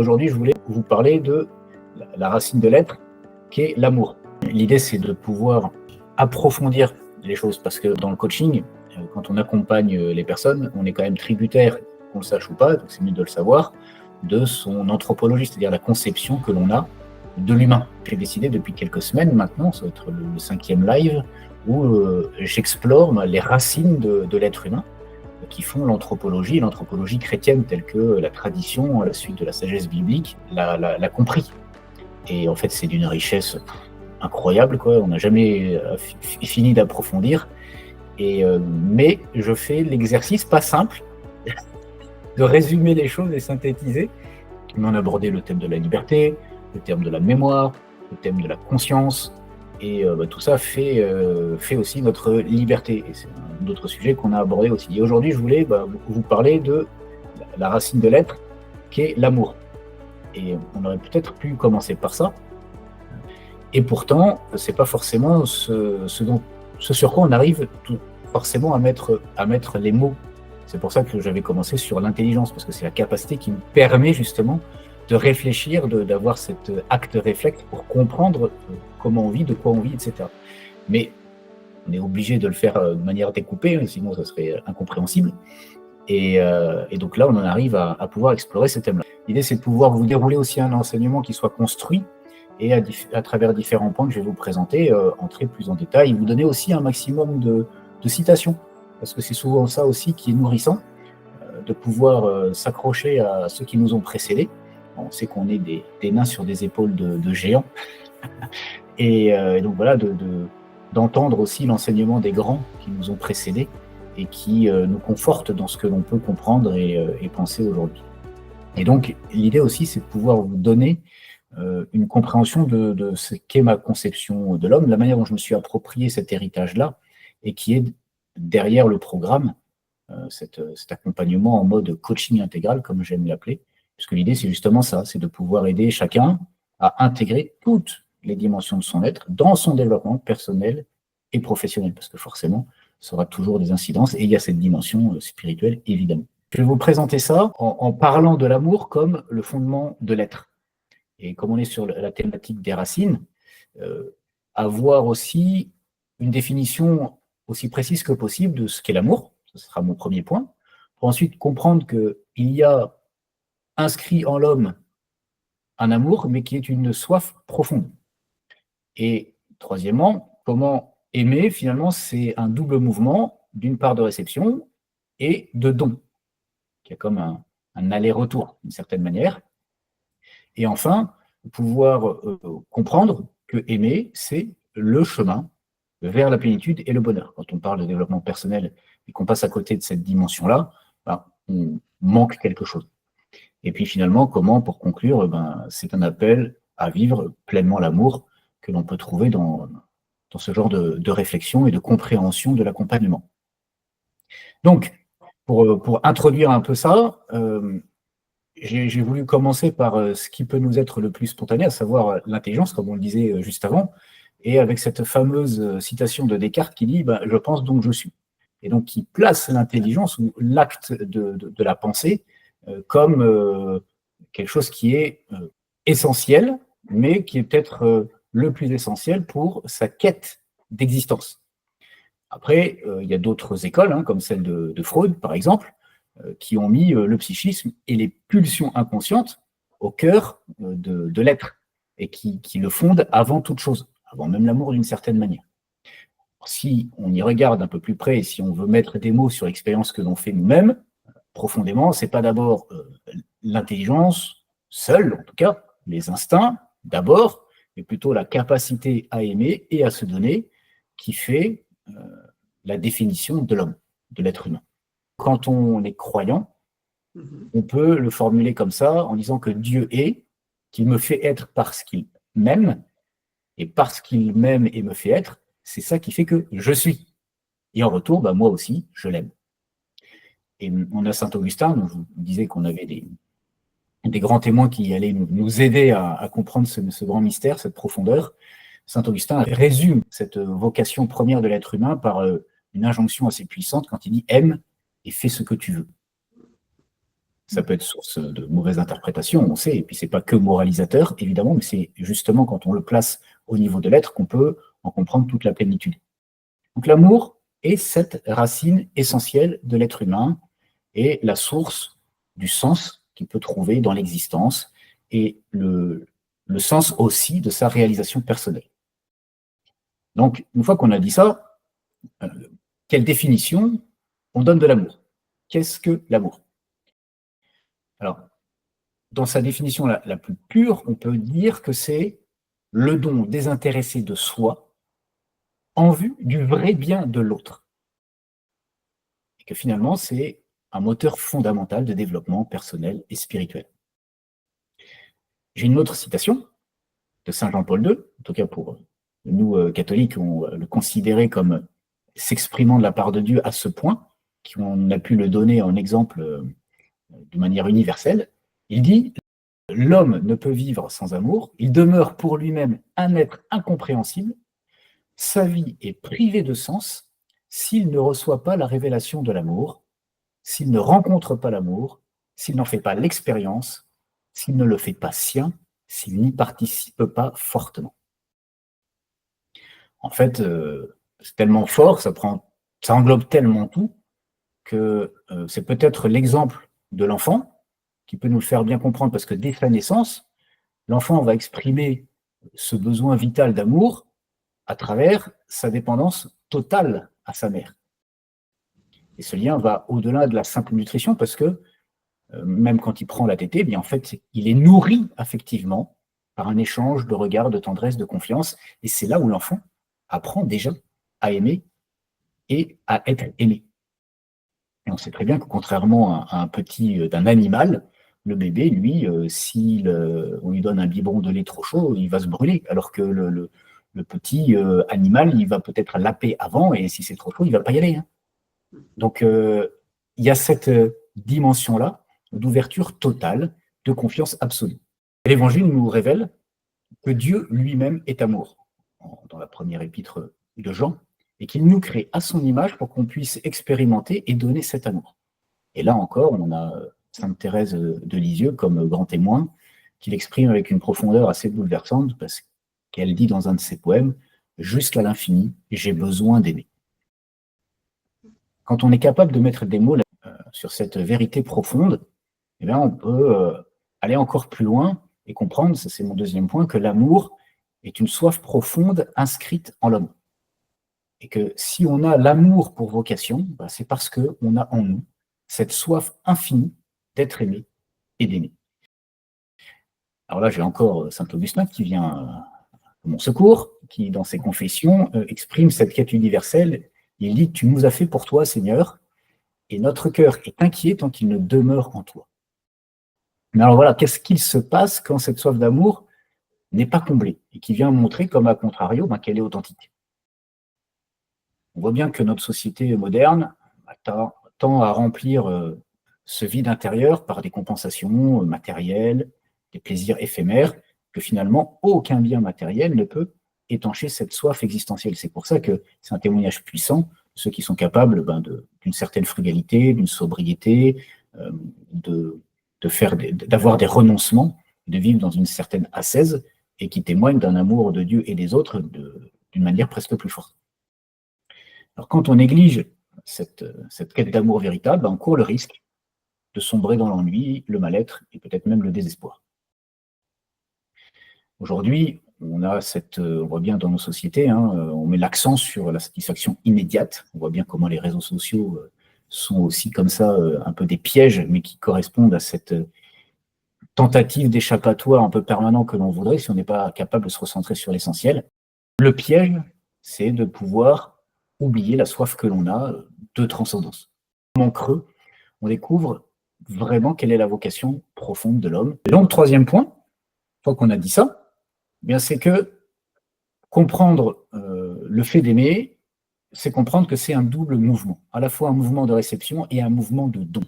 Aujourd'hui, je voulais vous parler de la racine de l'être, qui est l'amour. L'idée, c'est de pouvoir approfondir les choses, parce que dans le coaching, quand on accompagne les personnes, on est quand même tributaire, qu'on le sache ou pas, donc c'est mieux de le savoir, de son anthropologie, c'est-à-dire la conception que l'on a de l'humain. J'ai décidé depuis quelques semaines maintenant, ça va être le 5e live, où j'explore les racines de l'être humain, qui font l'anthropologie chrétienne telle que la tradition, à la suite de la sagesse biblique, l'a compris. Et en fait, c'est d'une richesse incroyable, quoi. On n'a jamais fini d'approfondir. Mais je fais l'exercice, pas simple, de résumer les choses et synthétiser. On a abordé le thème de la liberté, le thème de la mémoire, le thème de la conscience, et tout ça fait aussi notre liberté. Et c'est un autre sujet qu'on a abordé aussi. Et aujourd'hui, je voulais vous parler de la racine de l'être, qui est l'amour. Et on aurait peut-être pu commencer par ça. Et pourtant, c'est pas forcément ce sur quoi on arrive forcément à mettre les mots. C'est pour ça que j'avais commencé sur l'intelligence, parce que c'est la capacité qui me permet justement de réfléchir, d'avoir cet acte réflexe pour comprendre comment on vit, de quoi on vit, etc. Mais on est obligé de le faire de manière découpée, sinon ça serait incompréhensible. Et donc là, on en arrive à pouvoir explorer ce thème-là. L'idée, c'est de pouvoir vous dérouler aussi un enseignement qui soit construit, et à travers différents points que je vais vous présenter, entrer plus en détail, et vous donner aussi un maximum de citations, parce que c'est souvent ça aussi qui est nourrissant, de pouvoir s'accrocher à ceux qui nous ont précédés. On sait qu'on est des nains sur des épaules de géants, et donc voilà, d'entendre aussi l'enseignement des grands qui nous ont précédés et qui nous confortent dans ce que l'on peut comprendre et penser aujourd'hui. Et donc l'idée aussi, c'est de pouvoir vous donner une compréhension de ce qu'est ma conception de l'homme, la manière dont je me suis approprié cet héritage-là, et qui est derrière le programme, cet accompagnement en mode coaching intégral, comme j'aime l'appeler, puisque l'idée, c'est justement ça, c'est de pouvoir aider chacun à intégrer toutes les dimensions de son être dans son développement personnel et professionnel, parce que forcément, ça aura toujours des incidences, et il y a cette dimension spirituelle, évidemment. Je vais vous présenter ça en parlant de l'amour comme le fondement de l'être. Et comme on est sur la thématique des racines, avoir aussi une définition aussi précise que possible de ce qu'est l'amour, ce sera mon premier point, pour ensuite comprendre qu'il y a inscrit en l'homme un amour, mais qui est une soif profonde. Et troisièmement, comment aimer, finalement, c'est un double mouvement, d'une part de réception et de don, qui a comme un aller-retour, d'une certaine manière. Et enfin, pouvoir comprendre que aimer, c'est le chemin vers la plénitude et le bonheur. Quand on parle de développement personnel et qu'on passe à côté de cette dimension-là, on manque quelque chose. Et puis finalement, comment, pour conclure, c'est un appel à vivre pleinement l'amour que l'on peut trouver dans ce genre de réflexion et de compréhension de l'accompagnement. Donc, pour introduire un peu ça, j'ai voulu commencer par ce qui peut nous être le plus spontané, à savoir l'intelligence, comme on le disait juste avant, et avec cette fameuse citation de Descartes qui dit « je pense donc je suis ». Et donc qui place l'intelligence ou l'acte de la pensée comme quelque chose qui est essentiel, mais qui est peut-être le plus essentiel pour sa quête d'existence. Après, il y a d'autres écoles, comme celle de Freud, par exemple, qui ont mis le psychisme et les pulsions inconscientes au cœur de l'être, et qui le fondent avant toute chose, avant même l'amour d'une certaine manière. Si on y regarde un peu plus près, et si on veut mettre des mots sur l'expérience que l'on fait nous-mêmes, profondément, c'est pas d'abord l'intelligence seule, en tout cas, les instincts d'abord, mais plutôt la capacité à aimer et à se donner qui fait la définition de l'homme, de l'être humain. Quand on est croyant, on peut le formuler comme ça, en disant que Dieu est, qu'il me fait être parce qu'il m'aime, et parce qu'il m'aime et me fait être, c'est ça qui fait que je suis. Et en retour, moi aussi, je l'aime. Et on a Saint-Augustin, dont je vous disais qu'on avait des grands témoins qui allaient nous aider à comprendre ce grand mystère, cette profondeur. Saint-Augustin résume cette vocation première de l'être humain par une injonction assez puissante quand il dit « aime et fais ce que tu veux ». Ça peut être source de mauvaises interprétations, on sait, et puis c'est pas que moralisateur, évidemment, mais c'est justement quand on le place au niveau de l'être qu'on peut en comprendre toute la plénitude. Donc l'amour est cette racine essentielle de l'être humain et la source du sens qu'il peut trouver dans l'existence et le sens aussi de sa réalisation personnelle. Donc, une fois qu'on a dit ça, quelle définition on donne de l'amour? Qu'est-ce que l'amour? Alors, dans sa définition la plus pure, on peut dire que c'est le don désintéressé de soi en vue du vrai bien de l'autre. Et que finalement, c'est un moteur fondamental de développement personnel et spirituel. J'ai une autre citation de Saint Jean-Paul II, en tout cas pour nous catholiques, on le considérait comme s'exprimant de la part de Dieu à ce point, qu'on a pu le donner en exemple de manière universelle. Il dit « L'homme ne peut vivre sans amour, il demeure pour lui-même un être incompréhensible, sa vie est privée de sens s'il ne reçoit pas la révélation de l'amour, s'il ne rencontre pas l'amour, s'il n'en fait pas l'expérience, s'il ne le fait pas sien, s'il n'y participe pas fortement. » En fait, c'est tellement fort, ça englobe tellement tout, que c'est peut-être l'exemple de l'enfant qui peut nous le faire bien comprendre, parce que dès sa naissance, l'enfant va exprimer ce besoin vital d'amour à travers sa dépendance totale à sa mère. Et ce lien va au-delà de la simple nutrition, parce que même quand il prend la tétée, bien en fait, il est nourri affectivement par un échange de regards, de tendresse, de confiance, et c'est là où l'enfant apprend déjà à aimer et à être aimé. Et on sait très bien que contrairement à un petit d'un animal, le bébé, lui, si on lui donne un biberon de lait trop chaud, il va se brûler, alors que le petit animal, il va peut-être laper avant, et si c'est trop chaud, il ne va pas y aller. Hein. Donc, il y a cette dimension-là d'ouverture totale, de confiance absolue. L'Évangile nous révèle que Dieu lui-même est amour, dans la première épître de Jean, et qu'il nous crée à son image pour qu'on puisse expérimenter et donner cet amour. Et là encore, on a Sainte Thérèse de Lisieux comme grand témoin, qui l'exprime avec une profondeur assez bouleversante, parce qu'elle dit dans un de ses poèmes « Jusqu'à l'infini, j'ai besoin d'aimer ». Quand on est capable de mettre des mots sur cette vérité profonde, eh bien on peut aller encore plus loin et comprendre, ça c'est mon deuxième point, que l'amour est une soif profonde inscrite en l'homme. Et que si on a l'amour pour vocation, c'est parce qu'on a en nous cette soif infinie d'être aimé et d'aimer. Alors là, j'ai encore saint Augustin qui vient à mon secours, qui dans ses confessions exprime cette quête universelle. Il dit « Tu nous as fait pour toi, Seigneur, et notre cœur est inquiet tant qu'il ne demeure en toi. » Mais alors voilà, qu'est-ce qu'il se passe quand cette soif d'amour n'est pas comblée et qui vient montrer, comme à contrario, qu'elle est authentique? On voit bien que notre société moderne tend à remplir ce vide intérieur par des compensations matérielles, des plaisirs éphémères, que finalement aucun bien matériel ne peut étancher cette soif existentielle. C'est pour ça que c'est un témoignage puissant, ceux qui sont capables d'une certaine frugalité, d'une sobriété, d'avoir des renoncements, de vivre dans une certaine ascèse, et qui témoignent d'un amour de Dieu et des autres d'une manière presque plus forte. Alors quand on néglige cette quête d'amour véritable, on court le risque de sombrer dans l'ennui, le mal-être et peut-être même le désespoir. Aujourd'hui, on voit bien dans nos sociétés, on met l'accent sur la satisfaction immédiate. On voit bien comment les réseaux sociaux sont aussi comme ça un peu des pièges, mais qui correspondent à cette tentative d'échappatoire un peu permanent que l'on voudrait si on n'est pas capable de se recentrer sur l'essentiel. Le piège, c'est de pouvoir oublier la soif que l'on a de transcendance. En creux, on découvre vraiment quelle est la vocation profonde de l'homme. Et donc, troisième point, une fois qu'on a dit ça, c'est que comprendre le fait d'aimer, c'est comprendre que c'est un double mouvement, à la fois un mouvement de réception et un mouvement de don.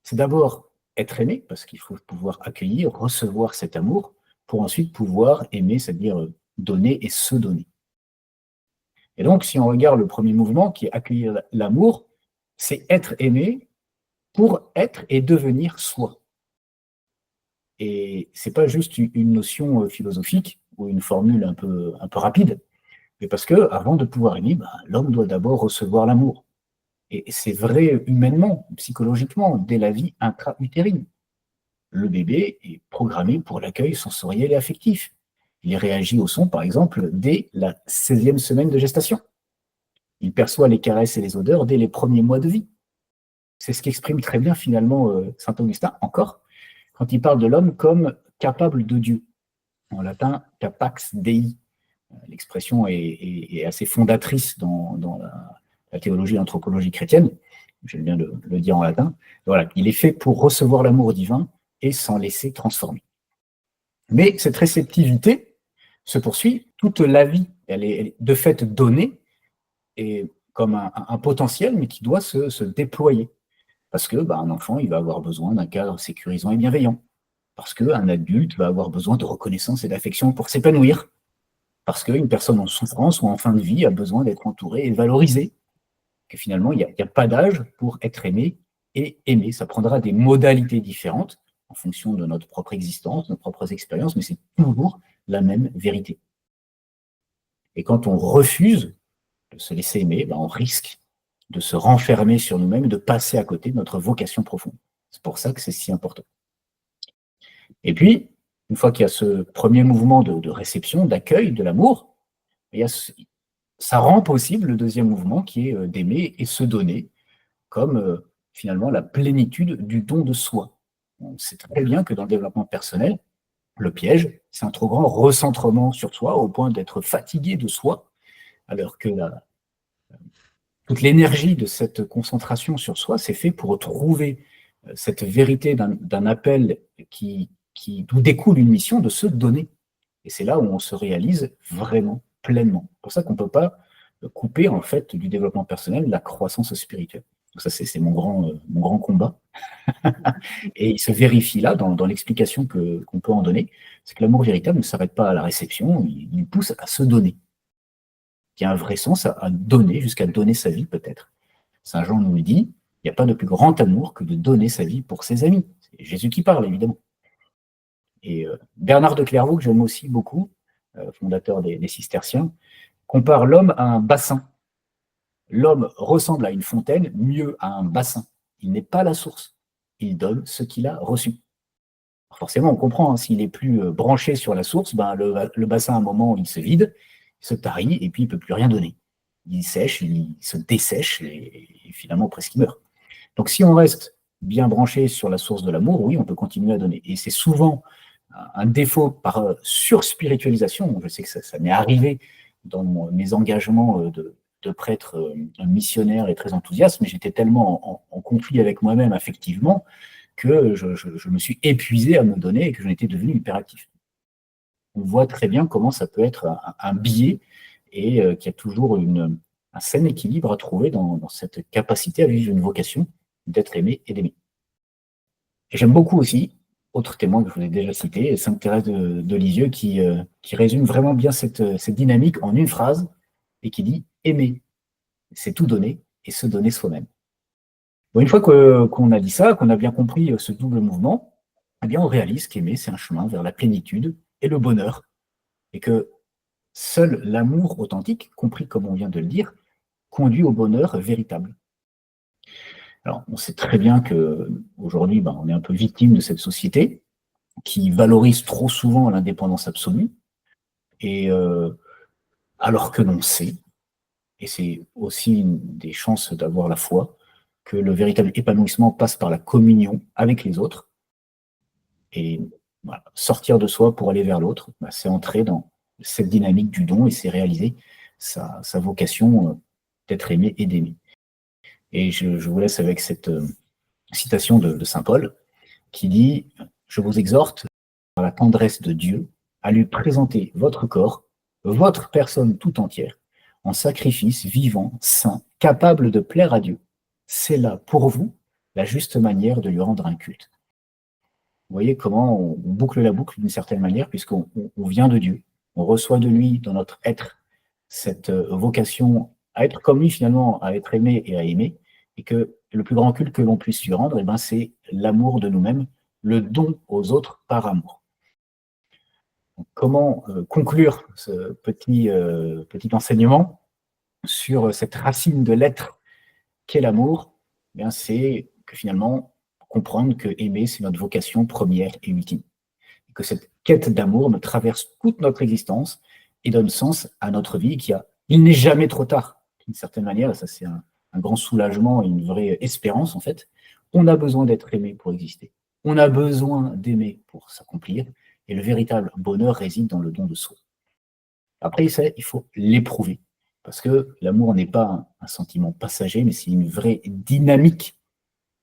C'est d'abord être aimé, parce qu'il faut pouvoir accueillir, recevoir cet amour, pour ensuite pouvoir aimer, c'est-à-dire donner et se donner. Et donc, si on regarde le premier mouvement, qui est accueillir l'amour, c'est être aimé, pour être et devenir soi. Et c'est pas juste une notion philosophique ou une formule un peu rapide, mais parce que avant de pouvoir aimer, l'homme doit d'abord recevoir l'amour. Et c'est vrai humainement, psychologiquement, dès la vie intra-utérine. Le bébé est programmé pour l'accueil sensoriel et affectif. Il réagit au son, par exemple, dès la 16e semaine de gestation. Il perçoit les caresses et les odeurs dès les premiers mois de vie. C'est ce qu'exprime très bien finalement saint Augustin, encore, quand il parle de l'homme comme capable de Dieu. En latin, capax Dei. L'expression est assez fondatrice dans la théologie et l'anthropologie chrétienne. J'aime bien le dire en latin. Voilà, il est fait pour recevoir l'amour divin et s'en laisser transformer. Mais cette réceptivité se poursuit toute la vie. Elle est de fait donnée et comme un potentiel, mais qui doit se déployer. Parce que un enfant, il va avoir besoin d'un cadre sécurisant et bienveillant. Parce qu'un adulte va avoir besoin de reconnaissance et d'affection pour s'épanouir. Parce qu'une personne en souffrance ou en fin de vie a besoin d'être entourée et valorisée. Que finalement, il n'y a pas d'âge pour être aimé et aimer. Ça prendra des modalités différentes en fonction de notre propre existence, de nos propres expériences, mais c'est toujours la même vérité. Et quand on refuse de se laisser aimer, on risque de se renfermer sur nous-mêmes et de passer à côté de notre vocation profonde. C'est pour ça que c'est si important. Et puis, une fois qu'il y a ce premier mouvement de réception, d'accueil, de l'amour, ça rend possible le deuxième mouvement qui est d'aimer et se donner comme finalement la plénitude du don de soi. On sait très bien que dans le développement personnel, le piège, c'est un trop grand recentrement sur soi au point d'être fatigué de soi, alors que toute l'énergie de cette concentration sur soi, c'est fait pour trouver cette vérité d'un appel d'où découle une mission de se donner. Et c'est là où on se réalise vraiment pleinement. C'est pour ça qu'on ne peut pas couper en fait du développement personnel la croissance spirituelle. Donc ça, c'est mon grand combat. Et il se vérifie là, dans l'explication qu'on peut en donner, c'est que l'amour véritable ne s'arrête pas à la réception, il pousse à se donner. Il y a un vrai sens à donner, jusqu'à donner sa vie peut-être. Saint Jean nous le dit, il n'y a pas de plus grand amour que de donner sa vie pour ses amis. C'est Jésus qui parle, évidemment. Et Bernard de Clairvaux, que j'aime aussi beaucoup, fondateur des Cisterciens, compare l'homme à un bassin. L'homme ressemble à une fontaine, mieux à un bassin. Il n'est pas la source. Il donne ce qu'il a reçu. Alors forcément, on comprend, s'il est plus branché sur la source, le bassin, à un moment, il se vide, il se tarit, et puis il ne peut plus rien donner. Il sèche, il se dessèche, et finalement, presque il meurt. Donc si on reste bien branché sur la source de l'amour, oui, on peut continuer à donner. Et c'est souvent un défaut par surspiritualisation. Je sais que ça m'est arrivé dans mes engagements de prêtre missionnaire et très enthousiaste, mais j'étais tellement en conflit avec moi-même affectivement que je me suis épuisé à me donner et que j'en étais devenu hyperactif. On voit très bien comment ça peut être un biais et qu'il y a toujours un sain équilibre à trouver dans cette capacité à vivre une vocation d'être aimé et d'aimer. Et j'aime beaucoup aussi, autre témoin que je vous ai déjà cité, Sainte Thérèse de Lisieux, qui résume vraiment bien cette dynamique en une phrase et qui dit « aimer, c'est tout donner et se donner soi-même ». Bon, une fois qu'on a dit ça, qu'on a bien compris ce double mouvement, eh bien on réalise qu'aimer, c'est un chemin vers la plénitude et le bonheur, et que seul l'amour authentique, compris comme on vient de le dire, conduit au bonheur véritable. Alors, on sait très bien qu'aujourd'hui, on est un peu victime de cette société qui valorise trop souvent l'indépendance absolue, et alors que l'on sait, et c'est aussi une des chances d'avoir la foi, que le véritable épanouissement passe par la communion avec les autres, et voilà, sortir de soi pour aller vers l'autre, c'est entrer dans cette dynamique du don et c'est réaliser sa vocation d'être aimé et d'aimer. Et je vous laisse avec cette citation de saint Paul qui dit « Je vous exhorte, par la tendresse de Dieu, à lui présenter votre corps, votre personne tout entière, en sacrifice vivant, saint, capable de plaire à Dieu. C'est là, pour vous, la juste manière de lui rendre un culte. » Vous voyez comment on boucle la boucle d'une certaine manière, puisqu'on vient de Dieu, on reçoit de lui dans notre être cette vocation à être comme lui finalement, à être aimé et à aimer, et que le plus grand culte que l'on puisse lui rendre, c'est l'amour de nous-mêmes, le don aux autres par amour. Donc, comment conclure ce petit enseignement sur cette racine de l'être qu'est l'amour? C'est que finalement, comprendre que aimer, c'est notre vocation première et ultime. Et que cette quête d'amour me traverse toute notre existence et donne sens à notre vie, il n'est jamais trop tard. D'une certaine manière, ça c'est un grand soulagement et une vraie espérance en fait. On a besoin d'être aimé pour exister. On a besoin d'aimer pour s'accomplir. Et le véritable bonheur réside dans le don de soi. Après, il faut l'éprouver. Parce que l'amour n'est pas un sentiment passager, mais c'est une vraie dynamique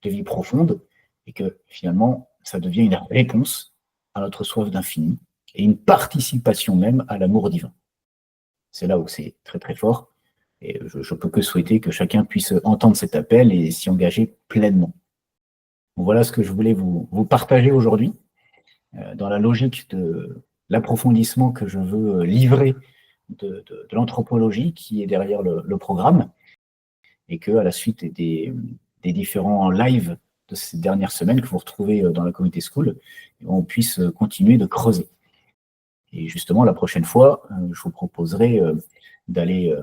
de vie profonde. Et que finalement, ça devient une réponse à notre soif d'infini et une participation même à l'amour divin. C'est là où c'est très très fort. Et je ne peux que souhaiter que chacun puisse entendre cet appel et s'y engager pleinement. Donc voilà ce que je voulais vous partager aujourd'hui. Dans la logique de l'approfondissement que je veux livrer de l'anthropologie qui est derrière le programme, et qu'à la suite des différents lives de ces dernières semaines que vous retrouvez dans la Community School, on puisse continuer de creuser. Et justement, la prochaine fois, je vous proposerai d'aller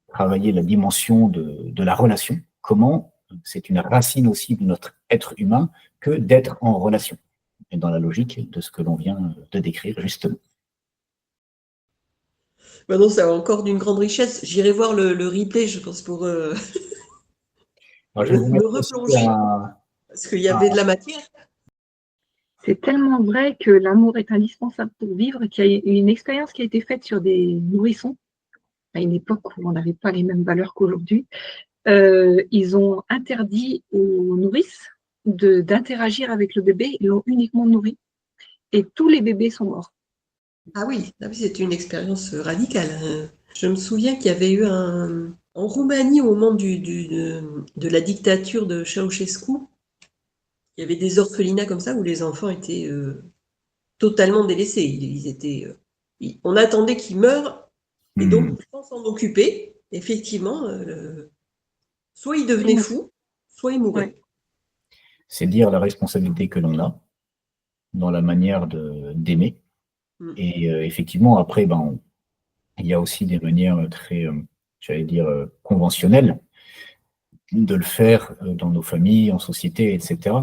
travailler la dimension de la relation, comment c'est une racine aussi de notre être humain que d'être en relation. Et dans la logique de ce que l'on vient de décrire, justement. Non, ça va encore d'une grande richesse. J'irai voir le replay, je pense, pour Alors, je vais vous me mettre replonger, parce qu'il y avait de la matière. C'est tellement vrai que l'amour est indispensable pour vivre, qu'il y a une expérience qui a été faite sur des nourrissons, à une époque où on n'avait pas les mêmes valeurs qu'aujourd'hui. Ils ont interdit aux nourrices d'interagir avec le bébé, ils l'ont uniquement nourri. Et tous les bébés sont morts. Ah oui, c'est une expérience radicale. Je me souviens qu'il y avait eu en Roumanie, au moment de la dictature de Ceausescu, il y avait des orphelinats comme ça où les enfants étaient totalement délaissés. On attendait qu'ils meurent, et donc sans s'en occuper, effectivement, soit ils devenaient fous, soit ils mouraient. Ouais. C'est dire la responsabilité que l'on a dans la manière d'aimer. Et effectivement, après, il y a aussi des manières très, j'allais dire, conventionnelles de le faire dans nos familles, en société, etc.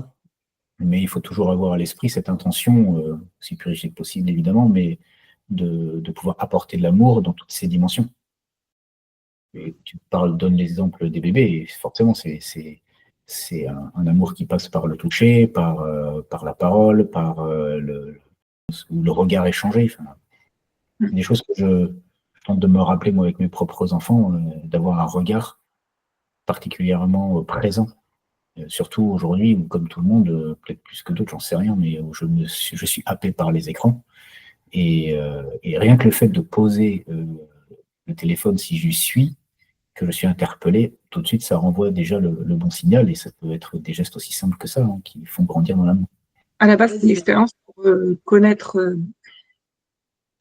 Mais il faut toujours avoir à l'esprit cette intention, aussi purifiée que possible, évidemment, mais de pouvoir apporter de l'amour dans toutes ses dimensions. Et tu donnes l'exemple des bébés, et forcément, c'est un amour qui passe par le toucher, par la parole, par le regard échangé. Enfin, des choses que je tente de me rappeler, moi, avec mes propres enfants, d'avoir un regard particulièrement présent. Surtout aujourd'hui, où comme tout le monde, peut-être plus que d'autres, j'en sais rien, mais où je suis happé par les écrans. Et rien que le fait de poser le téléphone, si j'y suis, que je suis interpellé, tout de suite, ça renvoie déjà le bon signal, et ça peut être des gestes aussi simples que ça, qui font grandir dans l'amour. À la base, c'est une expérience pour connaître,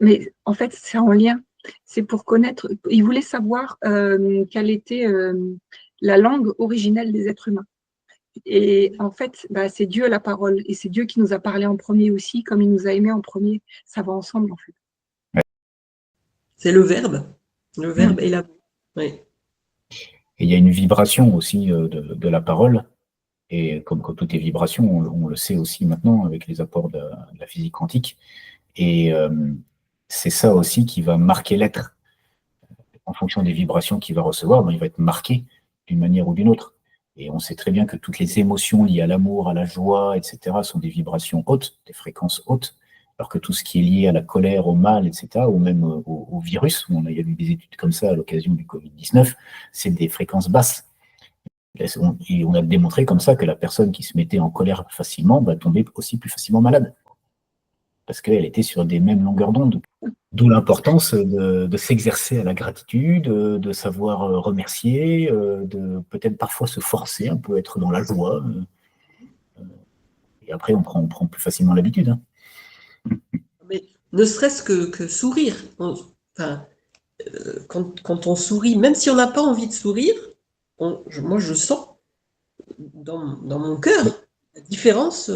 mais en fait, c'est en lien. C'est pour connaître, ils voulaient savoir quelle était la langue originelle des êtres humains. Et en fait, c'est Dieu la parole, et c'est Dieu qui nous a parlé en premier aussi, comme il nous a aimés en premier. Ça va ensemble, en fait. Ouais. C'est le verbe et l'amour. Ouais. Et il y a une vibration aussi de la parole, et comme toutes les vibrations, on le sait aussi maintenant avec les apports de la physique quantique, et c'est ça aussi qui va marquer l'être. En fonction des vibrations qu'il va recevoir, il va être marqué d'une manière ou d'une autre. Et on sait très bien que toutes les émotions liées à l'amour, à la joie, etc., sont des vibrations hautes, des fréquences hautes, alors que tout ce qui est lié à la colère, au mal, etc., ou même au virus, il y a eu des études comme ça à l'occasion du Covid-19, c'est des fréquences basses. Et on a démontré comme ça que la personne qui se mettait en colère facilement tombait aussi plus facilement malade, parce qu'elle était sur des mêmes longueurs d'onde. D'où l'importance de s'exercer à la gratitude, de savoir remercier, de peut-être parfois se forcer un peu, être dans la joie. Et après, on prend plus facilement l'habitude. Mais ne serait-ce que sourire. Quand on sourit, même si on n'a pas envie de sourire, moi je sens dans mon cœur, la différence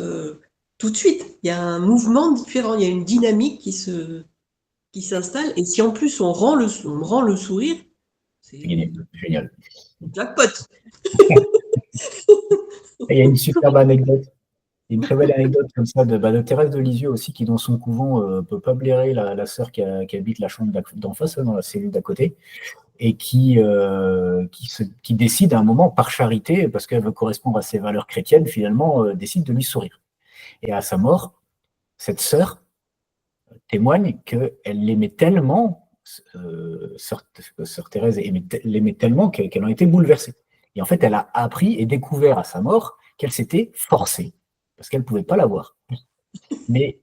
tout de suite. Il y a un mouvement différent, il y a une dynamique qui s'installe. Et si en plus on me rend le sourire, c'est Génial. jackpot. Et il y a une superbe anecdote. Une très belle anecdote comme ça de Thérèse de Lisieux aussi, qui dans son couvent peut pas blairer la sœur qui habite la chambre d'en face, dans la cellule d'à côté, et qui décide à un moment, par charité, parce qu'elle veut correspondre à ses valeurs chrétiennes, finalement, décide de lui sourire. Et à sa mort, cette sœur témoigne qu'elle l'aimait tellement, sœur Thérèse l'aimait tellement qu'elle en était bouleversée. Et en fait, elle a appris et découvert à sa mort qu'elle s'était forcée, parce qu'elle ne pouvait pas l'avoir. Mais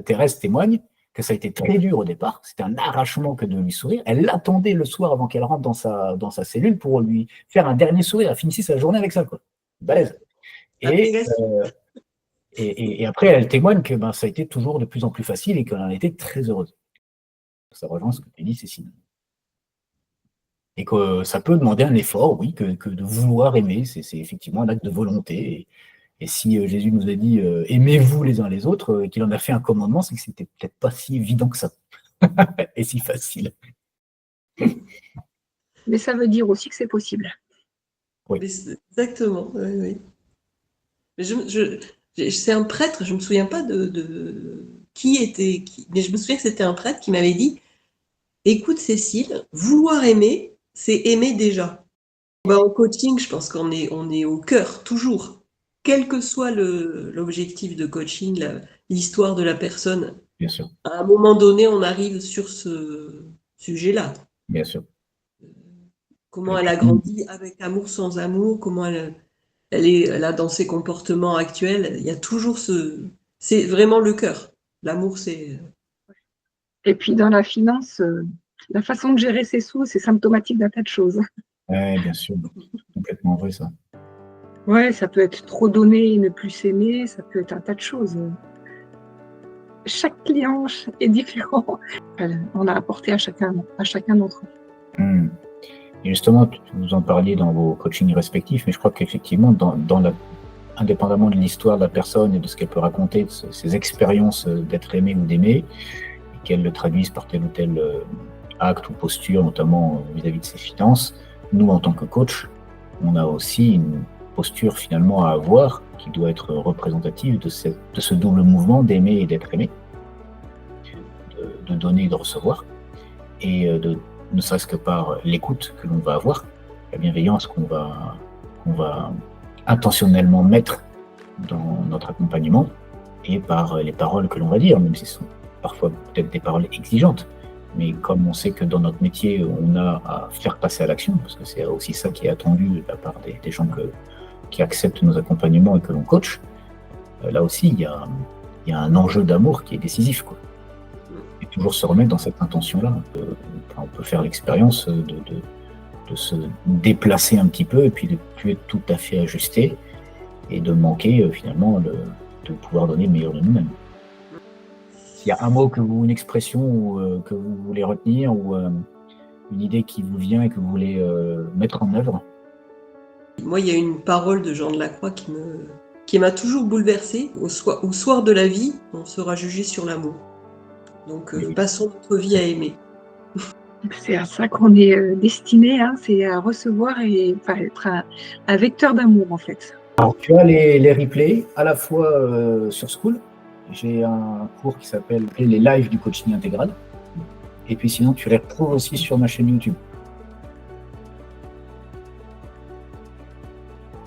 Thérèse témoigne que ça a été très dur au départ, c'était un arrachement que de lui sourire. Elle l'attendait le soir avant qu'elle rentre dans sa cellule pour lui faire un dernier sourire. Elle finissait sa journée avec ça, quoi. Balèze. Et après, elle témoigne que ça a été toujours de plus en plus facile et qu'elle en était très heureuse. Ça rejoint ce que tu dis, Cécile. Et que ça peut demander un effort, oui, que de vouloir aimer. C'est effectivement un acte de volonté. Et si Jésus nous a dit aimez-vous les uns les autres, et qu'il en a fait un commandement, c'est que c'était peut-être pas si évident que ça. Et si facile. Mais ça veut dire aussi que c'est possible. Oui. Exactement, oui. Mais c'est un prêtre, je ne me souviens pas de qui était qui, mais je me souviens que c'était un prêtre qui m'avait dit écoute Cécile, vouloir aimer, c'est aimer déjà. En coaching, je pense qu'on est au cœur, toujours. Quel que soit l'objectif de coaching, l'histoire de la personne, bien sûr. À un moment donné, on arrive sur ce sujet-là. Bien sûr. Comment elle a grandi avec amour, sans amour, comment elle a dans ses comportements actuels, il y a toujours c'est vraiment le cœur. L'amour, c'est... Et puis dans la finance, la façon de gérer ses sous, c'est symptomatique d'un tas de choses. Oui, bien sûr. Complètement vrai, ça. Ouais, ça peut être trop donné et ne plus s'aimer, ça peut être un tas de choses. Chaque client est différent. On a apporté à chacun d'entre eux. Et justement, vous en parliez dans vos coachings respectifs, mais je crois qu'effectivement, indépendamment de l'histoire de la personne et de ce qu'elle peut raconter, de ses expériences d'être aimée ou d'aimer, et qu'elle le traduise par tel ou tel acte ou posture, notamment vis-à-vis de ses finances, nous, en tant que coach, on a aussi une posture finalement à avoir qui doit être représentative de ce double mouvement d'aimer et d'être aimé, de donner et de recevoir, et ne serait-ce que par l'écoute que l'on va avoir, la bienveillance qu'on va intentionnellement mettre dans notre accompagnement, et par les paroles que l'on va dire, même si ce sont parfois peut-être des paroles exigeantes. Mais comme on sait que dans notre métier, on a à faire passer à l'action, parce que c'est aussi ça qui est attendu de la part des gens qui acceptent nos accompagnements et que l'on coach, là aussi, il y a un enjeu d'amour qui est décisif, quoi. Et toujours se remettre dans cette intention-là. On peut faire l'expérience de se déplacer un petit peu et puis de ne plus être tout à fait ajusté et de manquer finalement de pouvoir donner le meilleur de nous-mêmes. S'il y a un mot une expression que vous voulez retenir ou une idée qui vous vient et que vous voulez mettre en œuvre. Moi, il y a une parole de Jean de la Croix qui m'a toujours bouleversée. Au soir de la vie, on sera jugé sur l'amour. Donc, passons notre vie à aimer. C'est à ça qu'on est destiné, hein, c'est à recevoir et être un vecteur d'amour, en fait. Alors, tu as les replays à la fois sur School. J'ai un cours qui s'appelle les lives du coaching intégral. Et puis sinon, tu les retrouves aussi sur ma chaîne YouTube.